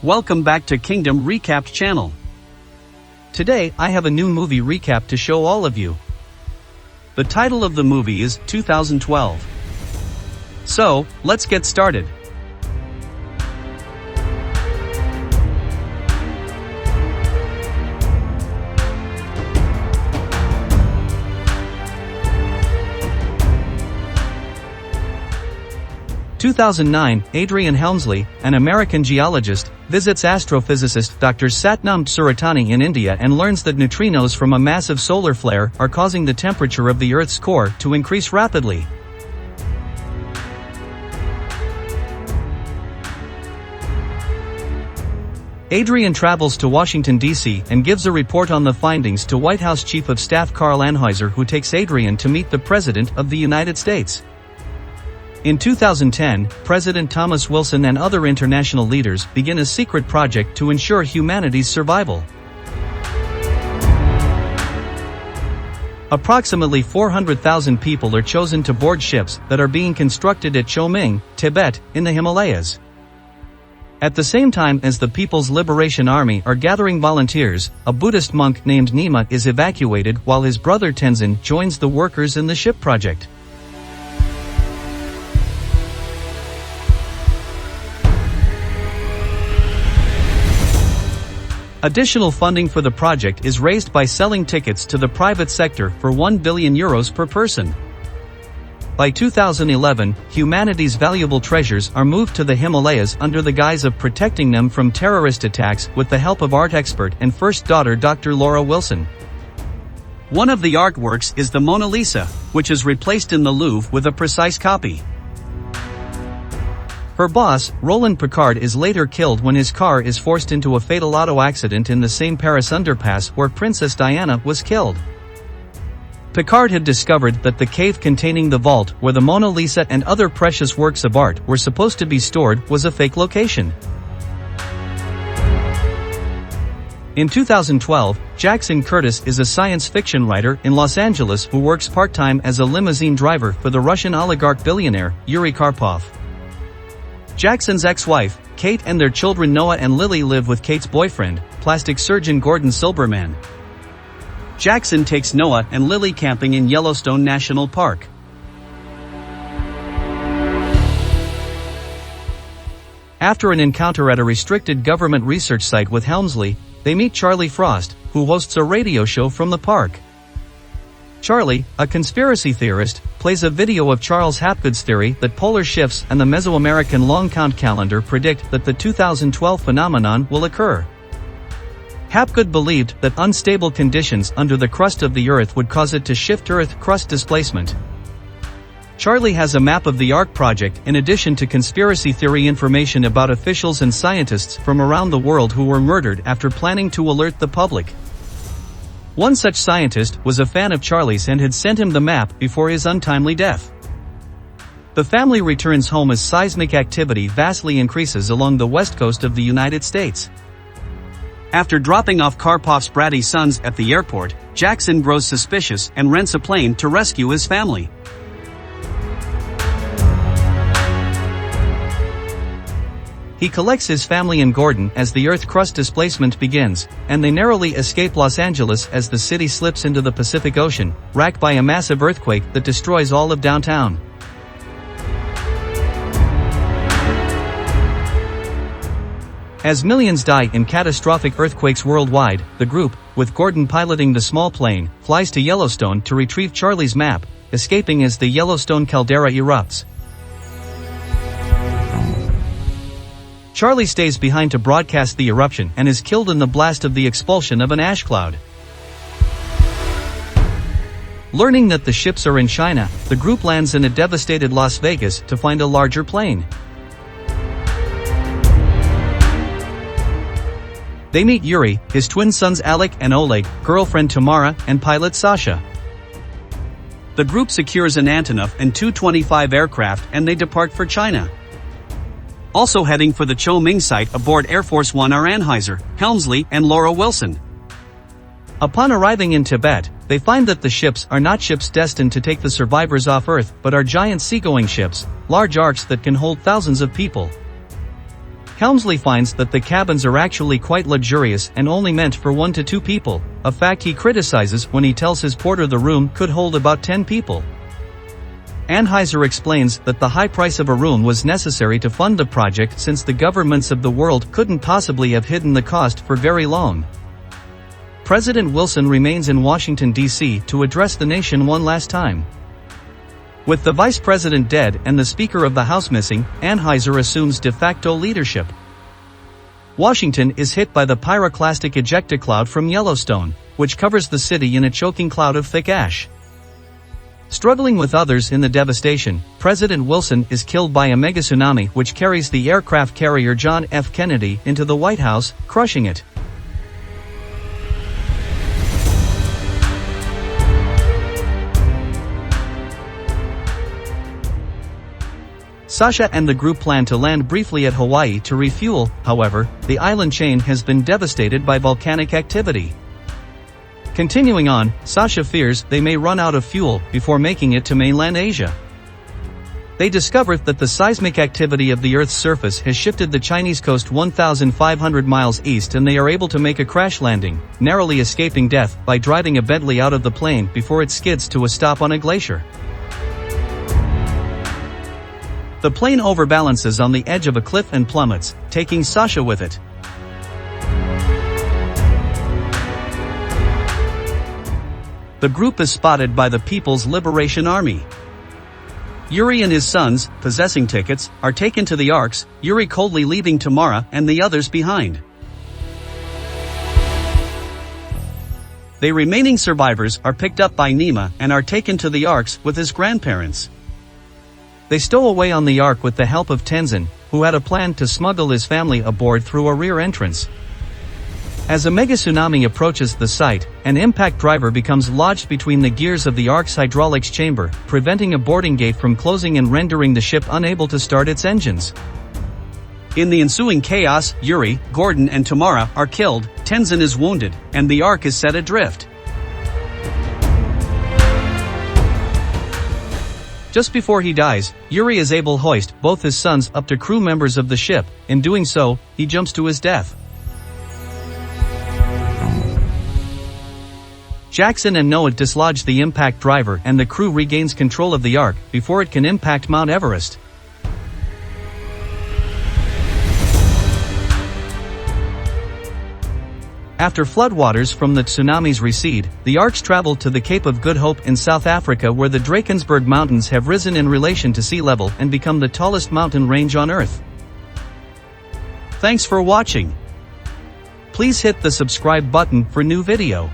Welcome back to Kingdom Recapped channel. Today I have a new movie recap to show all of you. The title of the movie is 2012. So, let's get started. In 2009, Adrian Helmsley, an American geologist, visits astrophysicist Dr. Satnam Suratani in India and learns that neutrinos from a massive solar flare are causing the temperature of the Earth's core to increase rapidly. Adrian travels to Washington, D.C. and gives a report on the findings to White House Chief of Staff Karl Anheuser, who takes Adrian to meet the President of the United States. In 2010, President Thomas Wilson and other international leaders begin a secret project to ensure humanity's survival. Approximately 400,000 people are chosen to board ships that are being constructed at Choming, Tibet, in the Himalayas. At the same time as the People's Liberation Army are gathering volunteers, a Buddhist monk named Nima is evacuated while his brother Tenzin joins the workers in the ship project. Additional funding for the project is raised by selling tickets to the private sector for €1 billion per person. By 2011, humanity's valuable treasures are moved to the Himalayas under the guise of protecting them from terrorist attacks with the help of art expert and first daughter Dr. Laura Wilson. One of the artworks is the Mona Lisa, which is replaced in the Louvre with a precise copy. Her boss, Roland Picard, is later killed when his car is forced into a fatal auto accident in the same Paris underpass where Princess Diana was killed. Picard had discovered that the cave containing the vault where the Mona Lisa and other precious works of art were supposed to be stored was a fake location. In 2012, Jackson Curtis is a science fiction writer in Los Angeles who works part-time as a limousine driver for the Russian oligarch billionaire, Yuri Karpov. Jackson's ex-wife, Kate, and their children Noah and Lily live with Kate's boyfriend, plastic surgeon Gordon Silberman. Jackson takes Noah and Lily camping in Yellowstone National Park. After an encounter at a restricted government research site with Helmsley, they meet Charlie Frost, who hosts a radio show from the park. Charlie, a conspiracy theorist, plays a video of Charles Hapgood's theory that polar shifts and the Mesoamerican long count calendar predict that the 2012 phenomenon will occur. Hapgood believed that unstable conditions under the crust of the Earth would cause it to shift Earth crust displacement. Charlie has a map of the Ark project in addition to conspiracy theory information about officials and scientists from around the world who were murdered after planning to alert the public. One such scientist was a fan of Charlie's and had sent him the map before his untimely death. The family returns home as seismic activity vastly increases along the west coast of the United States. After dropping off Karpov's bratty sons at the airport, Jackson grows suspicious and rents a plane to rescue his family. He collects his family in Gordon as the Earth crust displacement begins, and they narrowly escape Los Angeles as the city slips into the Pacific Ocean, racked by a massive earthquake that destroys all of downtown. As millions die in catastrophic earthquakes worldwide, the group, with Gordon piloting the small plane, flies to Yellowstone to retrieve Charlie's map, escaping as the Yellowstone caldera erupts. Charlie stays behind to broadcast the eruption and is killed in the blast of the expulsion of an ash cloud. Learning that the ships are in China, the group lands in a devastated Las Vegas to find a larger plane. They meet Yuri, his twin sons Alec and Oleg, girlfriend Tamara, and pilot Sasha. The group secures an Antonov and Tu-25 aircraft and they depart for China. Also heading for the Choming site aboard Air Force One are Anheuser, Helmsley, and Laura Wilson. Upon arriving in Tibet, they find that the ships are not ships destined to take the survivors off Earth but are giant seagoing ships, large arks that can hold thousands of people. Helmsley finds that the cabins are actually quite luxurious and only meant for 1 to 2 people, a fact he criticizes when he tells his porter the room could hold about 10 people. Anheuser explains that the high price of a room was necessary to fund the project since the governments of the world couldn't possibly have hidden the cost for very long. President Wilson remains in Washington, D.C. to address the nation one last time. With the vice president dead and the Speaker of the House missing, Anheuser assumes de facto leadership. Washington is hit by the pyroclastic ejecta cloud from Yellowstone, which covers the city in a choking cloud of thick ash. Struggling with others in the devastation, President Wilson is killed by a mega tsunami which carries the aircraft carrier John F. Kennedy into the White House, crushing it. Sasha and the group plan to land briefly at Hawaii to refuel. However, the island chain has been devastated by volcanic activity. Continuing on, Sasha fears they may run out of fuel before making it to mainland Asia. They discover that the seismic activity of the Earth's surface has shifted the Chinese coast 1,500 miles east, and they are able to make a crash landing, narrowly escaping death by driving a Bentley out of the plane before it skids to a stop on a glacier. The plane overbalances on the edge of a cliff and plummets, taking Sasha with it. The group is spotted by the People's Liberation Army. Yuri and his sons, possessing tickets, are taken to the arks, Yuri coldly leaving Tamara and the others behind. The remaining survivors are picked up by Nima and are taken to the arks with his grandparents. They stow away on the ark with the help of Tenzin, who had a plan to smuggle his family aboard through a rear entrance. As a mega tsunami approaches the site, an impact driver becomes lodged between the gears of the ark's hydraulics chamber, preventing a boarding gate from closing and rendering the ship unable to start its engines. In the ensuing chaos, Yuri, Gordon and Tamara are killed, Tenzin is wounded, and the ark is set adrift. Just before he dies, Yuri is able to hoist both his sons up to crew members of the ship. In doing so, he jumps to his death. Jackson and Noah dislodge the impact driver and the crew regains control of the ark before it can impact Mount Everest. After floodwaters from the tsunamis recede, the arks travel to the Cape of Good Hope in South Africa, where the Drakensberg Mountains have risen in relation to sea level and become the tallest mountain range on Earth. Thanks for watching. Please hit the subscribe button for new video.